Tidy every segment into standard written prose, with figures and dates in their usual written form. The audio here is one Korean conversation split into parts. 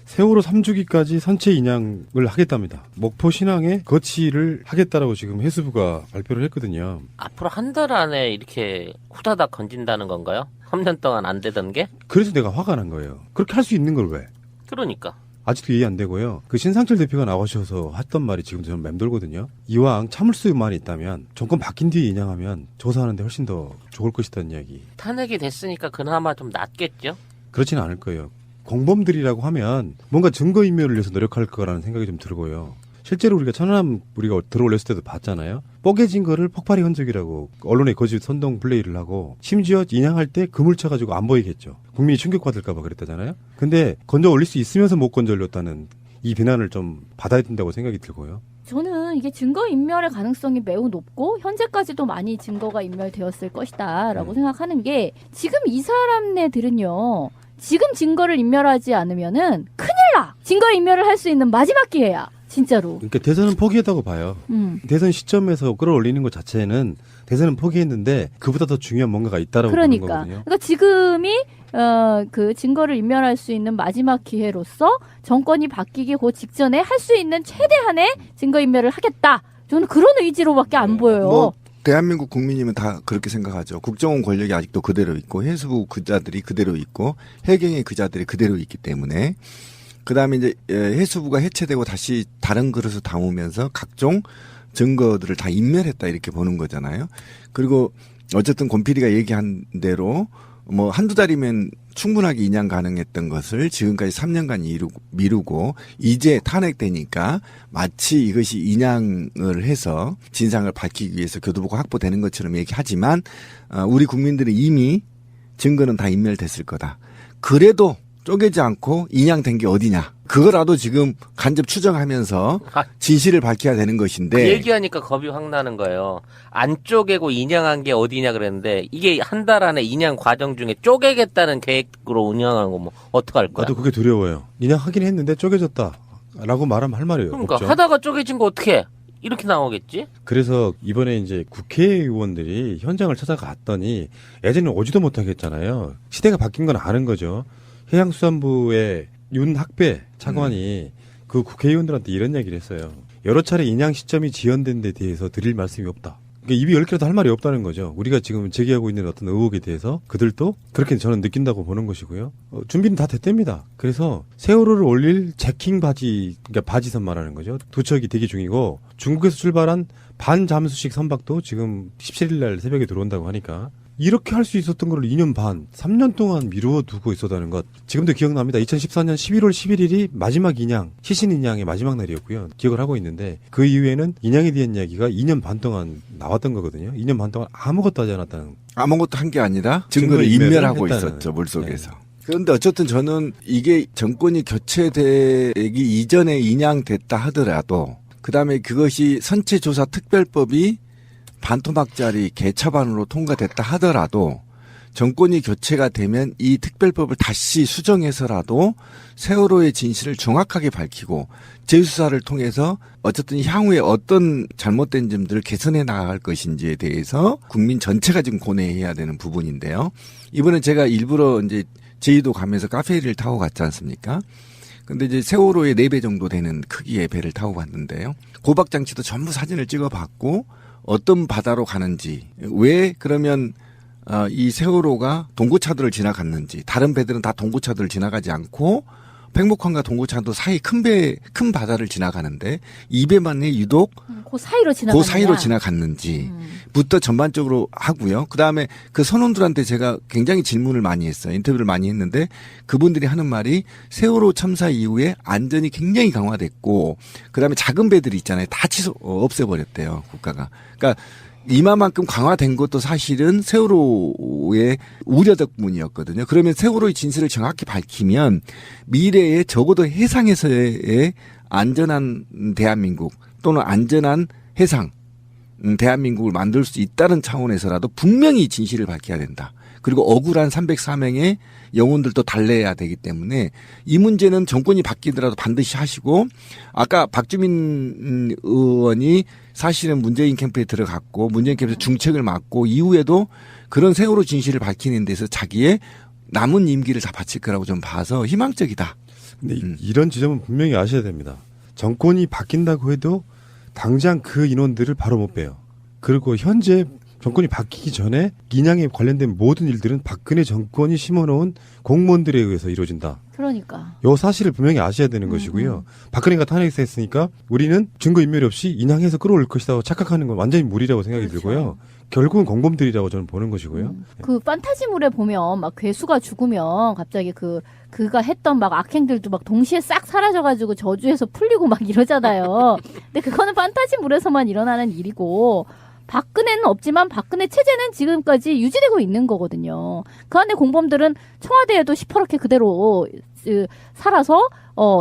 세월호 3주기까지 선체 인양을 하겠답니다. 목포 신항에 거치를 하겠다라고 지금 해수부가 발표를 했거든요. 앞으로 한 달 안에 이렇게 후다닥 건진다는 건가요? 3년 동안 안 되던 게? 그래서 내가 화가 난 거예요. 그렇게 할 수 있는 걸 왜? 그러니까. 아직도 이해 안 되고요. 그 신상철 대표가 나오셔서 했던 말이 지금도 저는 맴돌거든요. 이왕 참을 수만 있다면 정권 바뀐 뒤에 인양하면 조사하는데 훨씬 더 좋을 것이라는 이야기. 탄핵이 됐으니까 그나마 좀 낫겠죠? 그렇지는 않을 거예요. 공범들이라고 하면 뭔가 증거인멸을 위해서 노력할 거라는 생각이 좀 들고요. 실제로 우리가 천안함 우리가 들어올렸을 때도 봤잖아요. 뽀개진 거를 폭발의 흔적이라고 언론에 거짓 선동 플레이를 하고 심지어 인양할 때 그물 쳐가지고 안 보이겠죠. 국민이 충격받을까 봐 그랬다잖아요. 근데 건져 올릴 수 있으면서 못 건져 올렸다는 이 비난을 좀 받아야 된다고 생각이 들고요. 저는 이게 증거인멸의 가능성이 매우 높고 현재까지도 많이 증거가 인멸되었을 것이다라고 생각하는 게 지금 이 사람네들은요. 지금 증거를 인멸하지 않으면은 큰일 나. 증거 인멸을 할 수 있는 마지막 기회야. 진짜로. 그러니까 대선은 포기했다고 봐요. 대선 시점에서 끌어올리는 것 자체는 대선은 포기했는데 그보다 더 중요한 뭔가가 있다라고 보는 거거든요. 그러니까 지금이 그 증거를 인멸할 수 있는 마지막 기회로서 정권이 바뀌기 그 직전에 할 수 있는 최대한의 증거 인멸을 하겠다. 저는 그런 의지로밖에 안 보여요. 뭐 대한민국 국민이면 다 그렇게 생각하죠. 국정원 권력이 아직도 그대로 있고 해수부 그자들이 그대로 있고 해경의 그자들이 그대로 있기 때문에 그다음에 이제 해수부가 해체되고 다시 다른 그릇을 담으면서 각종 증거들을 다 인멸했다 이렇게 보는 거잖아요. 그리고 어쨌든 권PD가 얘기한 대로 뭐 한두 달이면 충분하게 인양 가능했던 것을 지금까지 3년간 미루고 이제 탄핵되니까 마치 이것이 인양을 해서 진상을 밝히기 위해서 교도보가 확보되는 것처럼 얘기하지만 우리 국민들은 이미 증거는 다 인멸됐을 거다. 그래도 쪼개지 않고 인양된 게 어디냐. 그거라도 지금 간접 추정하면서 진실을 밝혀야 되는 것인데. 그 얘기하니까 겁이 확 나는 거예요. 안 쪼개고 인양한 게 어디냐 그랬는데 이게 한 달 안에 인양 과정 중에 쪼개겠다는 계획으로 운영한 거 뭐 어떡할 거야. 나도 그게 두려워요. 인양하긴 했는데 쪼개졌다. 라고 말하면 할 말이에요. 그러니까 없죠? 하다가 쪼개진 거 어떻게 이렇게 나오겠지? 그래서 이번에 이제 국회의원들이 현장을 찾아갔더니 예전에 오지도 못하게 했잖아요. 시대가 바뀐 건 아는 거죠. 해양수산부의 윤학배 차관이 그 국회의원들한테 이런 얘기를 했어요. 여러 차례 인양 시점이 지연된 데 대해서 드릴 말씀이 없다. 그러니까 입이 10개라도 할 말이 없다는 거죠. 우리가 지금 제기하고 있는 어떤 의혹에 대해서 그들도 그렇게 저는 느낀다고 보는 것이고요. 준비는 다 됐답니다. 그래서 세월호를 올릴 제킹 바지, 그러니까 바지선 말하는 거죠. 두 척이 대기 중이고 중국에서 출발한 반잠수식 선박도 지금 17일 날 새벽에 들어온다고 하니까 이렇게 할 수 있었던 걸 2년 반, 3년 동안 미루어 두고 있었다는 것. 지금도 기억납니다. 2014년 11월 11일이 마지막 인양, 시신 인양의 마지막 날이었고요. 기억을 하고 있는데 그 이후에는 인양에 대한 이야기가 2년 반 동안 나왔던 거거든요. 2년 반 동안 아무것도 하지 않았다는. 아무것도 한 게 아니라 증거를 인멸하고 있었죠. 물속에서. 네. 그런데 어쨌든 저는 이게 정권이 교체되기 이전에 인양됐다 하더라도 그다음에 그것이 선체조사 특별법이 반토막짜리 개차반으로 통과됐다 하더라도 정권이 교체가 되면 이 특별법을 다시 수정해서라도 세월호의 진실을 정확하게 밝히고 재수사를 통해서 어쨌든 향후에 어떤 잘못된 점들을 개선해 나갈 것인지에 대해서 국민 전체가 지금 고뇌해야 되는 부분인데요. 이번에 제가 일부러 이제 제주도 가면서 카페를 타고 갔지 않습니까? 근데 이제 세월호의 4배 정도 되는 크기의 배를 타고 갔는데요. 고박장치도 전부 사진을 찍어봤고 어떤 바다로 가는지, 왜 그러면 이 세월호가 동고차도를 지나갔는지, 다른 배들은 다 동고차도를 지나가지 않고 팽목항과 동고차도 사이 큰 바다를 지나가는데 이 배만이 유독 그 사이로 지나갔는지부터 전반적으로 하고요. 그다음에 그 선원들한테 제가 굉장히 질문을 많이 했어요. 인터뷰를 많이 했는데 그분들이 하는 말이 세월호 참사 이후에 안전이 굉장히 강화됐고 그다음에 작은 배들이 있잖아요. 다 없애버렸대요. 국가가. 그러니까 이마만큼 강화된 것도 사실은 세월호의 우려 덕분이었거든요. 그러면 세월호의 진실을 정확히 밝히면 미래에 적어도 해상에서의 안전한 대한민국 또는 안전한 해상 대한민국을 만들 수 있다는 차원에서라도 분명히 진실을 밝혀야 된다. 그리고 억울한 304명의 영혼들도 달래야 되기 때문에 이 문제는 정권이 바뀌더라도 반드시 하시고 아까 박주민 의원이 사실은 문재인 캠프에 들어갔고 문재인 캠프에서 중책을 맡고 이후에도 그런 세월호 진실을 밝히는 데서 자기의 남은 임기를 다 바칠 거라고 좀 봐서 희망적이다. 근데 이런 지점은 분명히 아셔야 됩니다. 정권이 바뀐다고 해도 당장 그 인원들을 바로 못 빼요. 그리고 현재 정권이 바뀌기 전에 인양에 관련된 모든 일들은 박근혜 정권이 심어놓은 공무원들에 의해서 이루어진다. 그러니까. 요 사실을 분명히 아셔야 되는 것이고요. 박근혜가 탄핵했으니까 우리는 증거인멸 없이 인양해서 끌어올 것이라고 착각하는 건 완전히 무리라고 생각이 그렇죠. 들고요. 결국은 공범들이라고 저는 보는 것이고요. 그 판타지물에 보면 막 괴수가 죽으면 갑자기 그가 했던 막 악행들도 막 동시에 싹 사라져가지고 저주에서 풀리고 막 이러잖아요. 근데 그거는 판타지물에서만 일어나는 일이고 박근혜는 없지만 박근혜 체제는 지금까지 유지되고 있는 거거든요. 그 안에 공범들은 청와대에도 시퍼렇게 그대로 살아서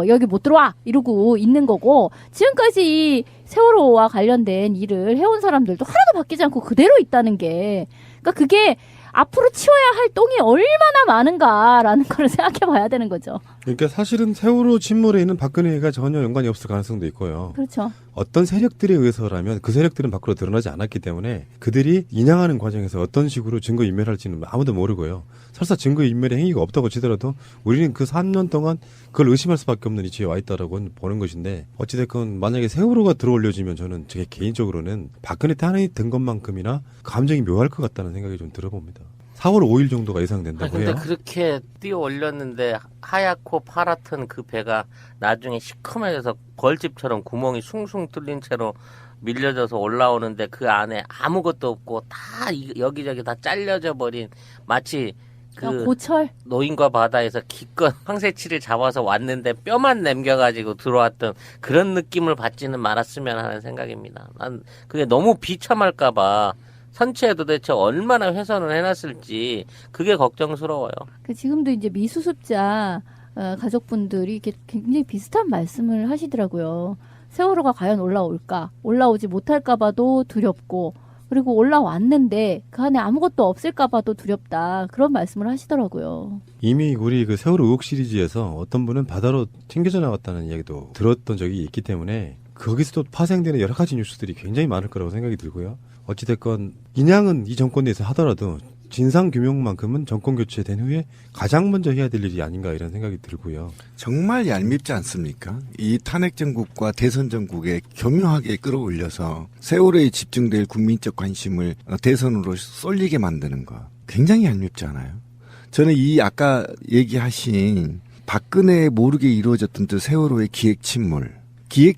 여기 못 들어와 이러고 있는 거고 지금까지 이 세월호와 관련된 일을 해온 사람들도 하나도 바뀌지 않고 그대로 있다는 게 그러니까 그게 앞으로 치워야 할 똥이 얼마나 많은가라는 걸 생각해 봐야 되는 거죠. 그러니까 사실은 세월호 침몰에는 박근혜가 전혀 연관이 없을 가능성도 있고요. 그렇죠. 어떤 세력들에 의해서라면 그 세력들은 밖으로 드러나지 않았기 때문에 그들이 인양하는 과정에서 어떤 식으로 증거인멸할지는 아무도 모르고요. 설사 증거인멸의 행위가 없다고 치더라도 우리는 그 3년 동안 그걸 의심할 수밖에 없는 위치에 와 있다라고 보는 것인데 어찌됐건 만약에 세월호가 들어올려지면 저는 제 개인적으로는 박근혜 탄핵된 것만큼이나 감정이 묘할 것 같다는 생각이 좀 들어봅니다. 4월 5일 정도가 예상된다고 근데 해요. 그렇게 뛰어 올렸는데 하얗고 파랗던 그 배가 나중에 시커매져서 벌집처럼 구멍이 숭숭 뚫린 채로 밀려져서 올라오는데 그 안에 아무것도 없고 다 여기저기 다 잘려져 버린 마치 그 고철. 노인과 바다에서 기껏 황새치를 잡아서 왔는데 뼈만 남겨가지고 들어왔던 그런 느낌을 받지는 말았으면 하는 생각입니다. 난 그게 너무 비참할까봐 선체에 도대체 얼마나 훼손을 해놨을지 그게 걱정스러워요. 지금도 이제 미수습자 가족분들이 이렇게 굉장히 비슷한 말씀을 하시더라고요. 세월호가 과연 올라올까? 올라오지 못할까 봐도 두렵고 그리고 올라왔는데 그 안에 아무것도 없을까 봐도 두렵다. 그런 말씀을 하시더라고요. 이미 우리 그 세월호 의혹 시리즈에서 어떤 분은 바다로 튕겨져 나갔다는 이야기도 들었던 적이 있기 때문에 거기서도 파생되는 여러 가지 뉴스들이 굉장히 많을 거라고 생각이 들고요. 어찌됐건 인양은 이 정권 내에서 하더라도 진상규명만큼은 정권 교체된 후에 가장 먼저 해야 될 일이 아닌가 이런 생각이 들고요. 정말 얄밉지 않습니까? 이 탄핵 정국과 대선 정국에 교묘하게 끌어올려서 세월호에 집중될 국민적 관심을 대선으로 쏠리게 만드는 거 굉장히 얄밉지 않아요? 저는 이 아까 얘기하신 박근혜 모르게 이루어졌던 그 세월호의 기획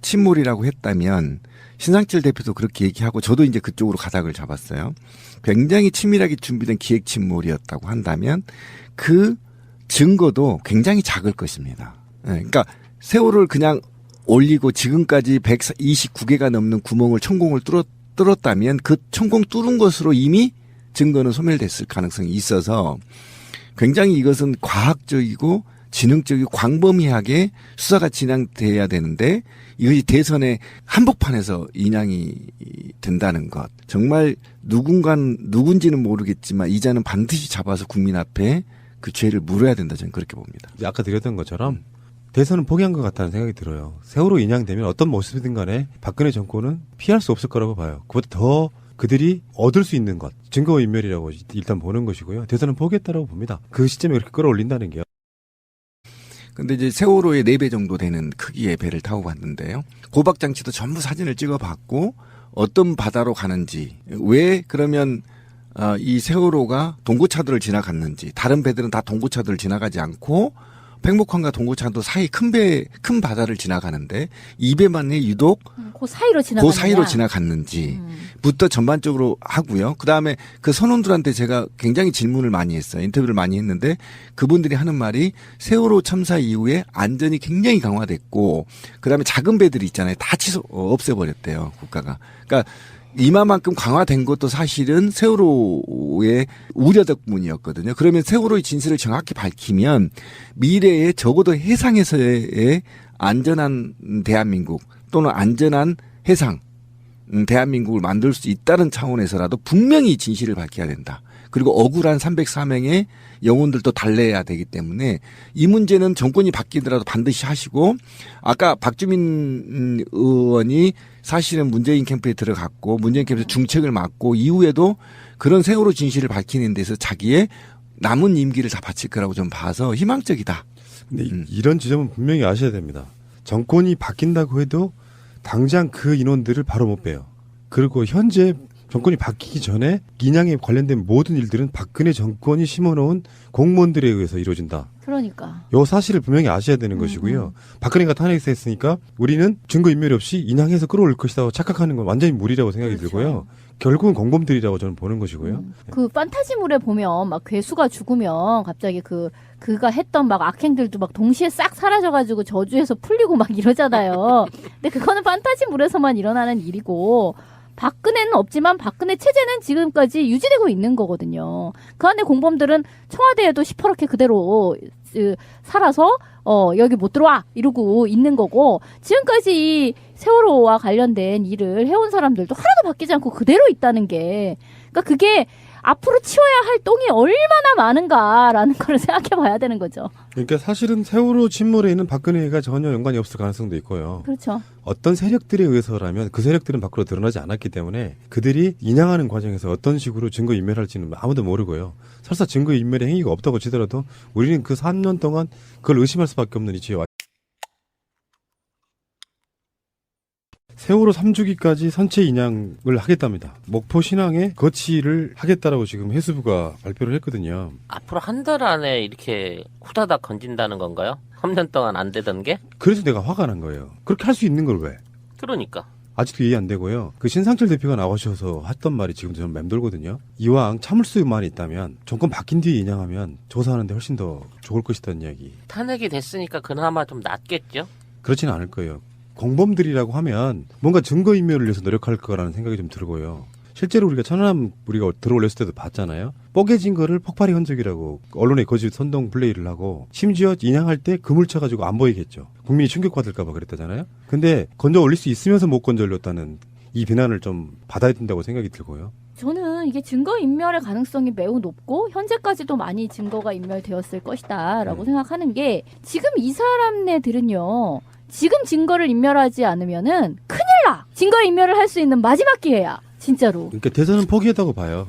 침몰이라고 했다면 신상철 대표도 그렇게 얘기하고 저도 이제 그쪽으로 가닥을 잡았어요. 굉장히 치밀하게 준비된 기획 침몰이었다고 한다면 그 증거도 굉장히 작을 것입니다. 그러니까 세월호를 그냥 올리고 지금까지 129개가 넘는 구멍을 천공을 뚫었다면 그 천공 뚫은 것으로 이미 증거는 소멸됐을 가능성이 있어서 굉장히 이것은 과학적이고 지능적이고 광범위하게 수사가 진행돼야 되는데 이것이 대선의 한복판에서 인양이 된다는 것. 정말 누군지는 모르겠지만 이자는 반드시 잡아서 국민 앞에 그 죄를 물어야 된다. 저는 그렇게 봅니다. 아까 드렸던 것처럼 대선은 포기한 것 같다는 생각이 들어요. 세월호 인양되면 어떤 모습이든 간에 박근혜 정권은 피할 수 없을 거라고 봐요. 그보다 더 그들이 얻을 수 있는 것, 증거인멸이라고 일단 보는 것이고요. 대선은 포기했다라고 봅니다. 그 시점에 그렇게 끌어올린다는 게요. 근데 이제 세월호의 4배 정도 되는 크기의 배를 타고 갔는데요. 고박장치도 전부 사진을 찍어봤고 어떤 바다로 가는지 왜 그러면 이 세월호가 동고차도를 지나갔는지 다른 배들은 다 동고차도를 지나가지 않고 팽목항과 동고차도 사이 큰 바다를 지나가는데 이 배만이 유독 그 사이로 지나갔는지부터 전반적으로 하고요. 그다음에 그 선원들한테 제가 굉장히 질문을 많이 했어요. 인터뷰를 많이 했는데 그분들이 하는 말이 세월호 참사 이후에 안전이 굉장히 강화됐고 그다음에 작은 배들이 있잖아요. 다 없애버렸대요. 국가가. 그러니까 이마만큼 강화된 것도 사실은 세월호의 우려 덕분이었거든요. 그러면 세월호의 진실을 정확히 밝히면 미래에 적어도 해상에서의 안전한 대한민국 또는 안전한 해상 대한민국을 만들 수 있다는 차원에서라도 분명히 진실을 밝혀야 된다. 그리고 억울한 304명의 영혼들도 달래야 되기 때문에 이 문제는 정권이 바뀌더라도 반드시 하시고 아까 박주민 의원이 사실은 문재인 캠프에 들어갔고 문재인 캠프에서 중책을 맡고 이후에도 그런 세월호 진실을 밝히는 데서 자기의 남은 임기를 다 바칠 거라고 좀 봐서 희망적이다. 근데 이런 지점은 분명히 아셔야 됩니다. 정권이 바뀐다고 해도 당장 그 인원들을 바로 못 빼요. 그리고 현재 정권이 바뀌기 전에 인양에 관련된 모든 일들은 박근혜 정권이 심어놓은 공무원들에 의해서 이루어진다. 그러니까. 요 사실을 분명히 아셔야 되는 것이고요. 박근혜가 탄핵했으니까 우리는 증거인멸이 없이 인양해서 끌어올 것이라고 착각하는 건 완전히 무리라고 생각이 그렇죠. 들고요. 결국은 공범들이라고 저는 보는 것이고요. 그 판타지물에 보면 막 괴수가 죽으면 갑자기 그가 했던 막 악행들도 막 동시에 싹 사라져가지고 저주에서 풀리고 막 이러잖아요. 근데 그거는 판타지물에서만 일어나는 일이고 박근혜는 없지만 박근혜 체제는 지금까지 유지되고 있는 거거든요. 그 안에 공범들은 청와대에도 시퍼렇게 그대로 살아서 여기 못 들어와 이러고 있는 거고 지금까지 이 세월호와 관련된 일을 해온 사람들도 하나도 바뀌지 않고 그대로 있다는 게 그러니까 그게 앞으로 치워야 할 똥이 얼마나 많은가라는 걸 생각해 봐야 되는 거죠. 그러니까 사실은 세월호 침몰에는 박근혜가 전혀 연관이 없을 가능성도 있고요. 그렇죠. 어떤 세력들에 의해서라면 그 세력들은 밖으로 드러나지 않았기 때문에 그들이 인양하는 과정에서 어떤 식으로 증거인멸할지는 아무도 모르고요. 설사 증거인멸의 행위가 없다고 치더라도 우리는 그 3년 동안 그걸 의심할 수밖에 없는 이치에 세월호 3주기까지 선체 인양을 하겠답니다. 목포 신항에 거치를 하겠다라고 지금 해수부가 발표를 했거든요. 앞으로 한 달 안에 이렇게 후다닥 건진다는 건가요? 3년 동안 안 되던 게? 그래서 내가 화가 난 거예요. 그렇게 할 수 있는 걸 왜? 그러니까. 아직도 이해 안 되고요. 그 신상철 대표가 나오셔서 했던 말이 지금도 좀 맴돌거든요. 이왕 참을 수만 있다면 정권 바뀐 뒤에 인양하면 조사하는데 훨씬 더 좋을 것이다는 이야기. 탄핵이 됐으니까 그나마 좀 낫겠죠? 그렇지는 않을 거예요. 공범들이라고 하면 뭔가 증거인멸을 위해서 노력할 거라는 생각이 좀 들고요. 실제로 우리가 천안함 우리가 들어올렸을 때도 봤잖아요. 뽀개진 거를 폭발의 흔적이라고 언론에 거짓 선동 플레이를 하고 심지어 인양할 때 그물 쳐가지고 안 보이겠죠. 국민이 충격받을까 봐 그랬다잖아요. 근데 건져 올릴 수 있으면서 못 건져 올렸다는 이 비난을 좀 받아야 된다고 생각이 들고요. 저는 이게 증거인멸의 가능성이 매우 높고 현재까지도 많이 증거가 인멸되었을 것이다라고 생각하는 게 지금 이 사람네들은요. 지금 증거를 인멸하지 않으면은 큰일 나. 증거 인멸을 할 수 있는 마지막 기회야. 진짜로. 그러니까 대선은 포기했다고 봐요.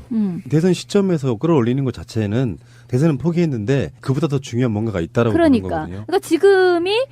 대선 시점에서 끌어올리는 것 자체는 대선은 포기했는데 그보다 더 중요한 뭔가가 있다라고 보는 거거든요. 그러니까 지금이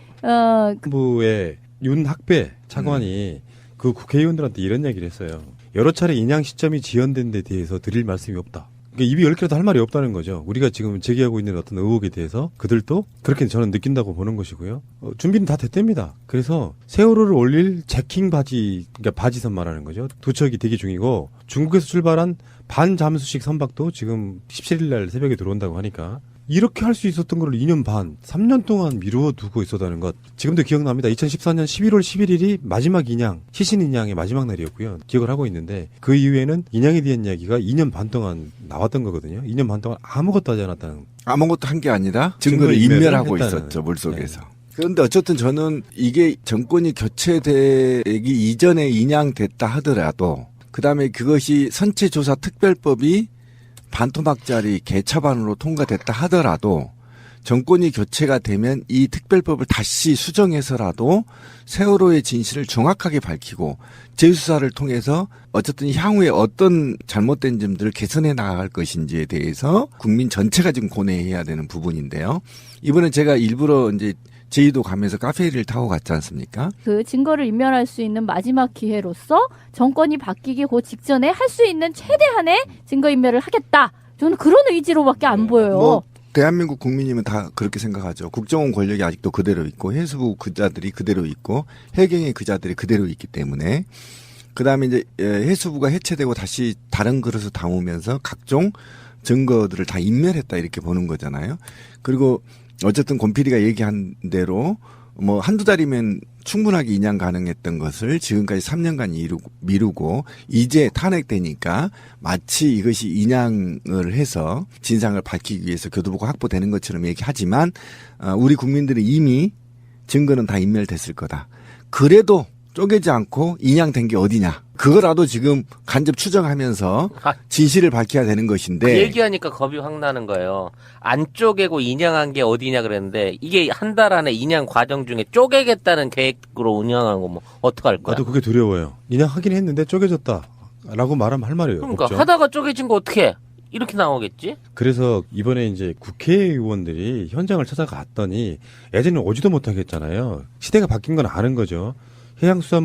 정부의 윤 학배 차관이 그 국회의원들한테 이런 얘기를 했어요. 여러 차례 인양 시점이 지연된 데 대해서 드릴 말씀이 없다. 그러니까 입이 10개라도 할 말이 없다는 거죠. 우리가 지금 제기하고 있는 어떤 의혹에 대해서 그들도 그렇게 저는 느낀다고 보는 것이고요. 준비는 다 됐답니다. 그래서 세월호를 올릴 제킹 바지, 그러니까 바지선 말하는 거죠. 두 척이 대기 중이고 중국에서 출발한 반잠수식 선박도 지금 17일 날 새벽에 들어온다고 하니까 이렇게 할 수 있었던 걸 2년 반, 3년 동안 미루어 두고 있었다는 것. 지금도 기억납니다. 2014년 11월 11일이 마지막 인양, 시신 인양의 마지막 날이었고요. 기억을 하고 있는데 그 이후에는 인양에 대한 이야기가 2년 반 동안 나왔던 거거든요. 2년 반 동안 아무것도 하지 않았다는. 아무것도 한 게 아니라 증거를 인멸하고 있었죠, 물속에서. 네. 그런데 어쨌든 저는 이게 정권이 교체되기 이전에 인양됐다 하더라도 그다음에 그것이 선체조사 특별법이 반토막짜리 개차반으로 통과됐다 하더라도 정권이 교체가 되면 이 특별법을 다시 수정해서라도 세월호의 진실을 정확하게 밝히고 재수사를 통해서 어쨌든 향후에 어떤 잘못된 점들을 개선해 나갈 것인지에 대해서 국민 전체가 지금 고뇌해야 되는 부분인데요. 이번에 제가 일부러 이제 제주도 가면서 카페를 타고 갔지 않습니까? 그 증거를 인멸할 수 있는 마지막 기회로서 정권이 바뀌기 그 직전에 할 수 있는 최대한의 증거 인멸을 하겠다. 저는 그런 의지로밖에 안 보여요. 뭐 대한민국 국민이면 다 그렇게 생각하죠. 국정원 권력이 아직도 그대로 있고 해수부 그자들이 그대로 있고 해경의 그자들이 그대로 있기 때문에 그다음에 이제 해수부가 해체되고 다시 다른 그릇을 담으면서 각종 증거들을 다 인멸했다 이렇게 보는 거잖아요. 그리고 어쨌든 곰피디가 얘기한 대로 뭐 한두 달이면 충분하게 인양 가능했던 것을 지금까지 3년간 미루고 이제 탄핵되니까 마치 이것이 인양을 해서 진상을 밝히기 위해서 교도부가 확보되는 것처럼 얘기하지만 우리 국민들이 이미 증거는 다 인멸됐을 거다. 그래도 쪼개지 않고 인양된 게 어디냐. 그거라도 지금 간접 추정하면서 진실을 밝혀야 되는 것인데. 그 얘기하니까 겁이 확 나는 거예요. 안 쪼개고 인양한 게 어디냐 그랬는데 이게 한 달 안에 인양 과정 중에 쪼개겠다는 계획으로 운영한 거 뭐 어떡할 거야. 나도 그게 두려워요. 인양하긴 했는데 쪼개졌다. 라고 말하면 할 말이에요. 그러니까 없죠. 하다가 쪼개진 거 어떻게 해? 이렇게 나오겠지? 그래서 이번에 이제 국회의원들이 현장을 찾아갔더니 예전에는 오지도 못하게 했잖아요. 시대가 바뀐 건 아는 거죠. 해양수산부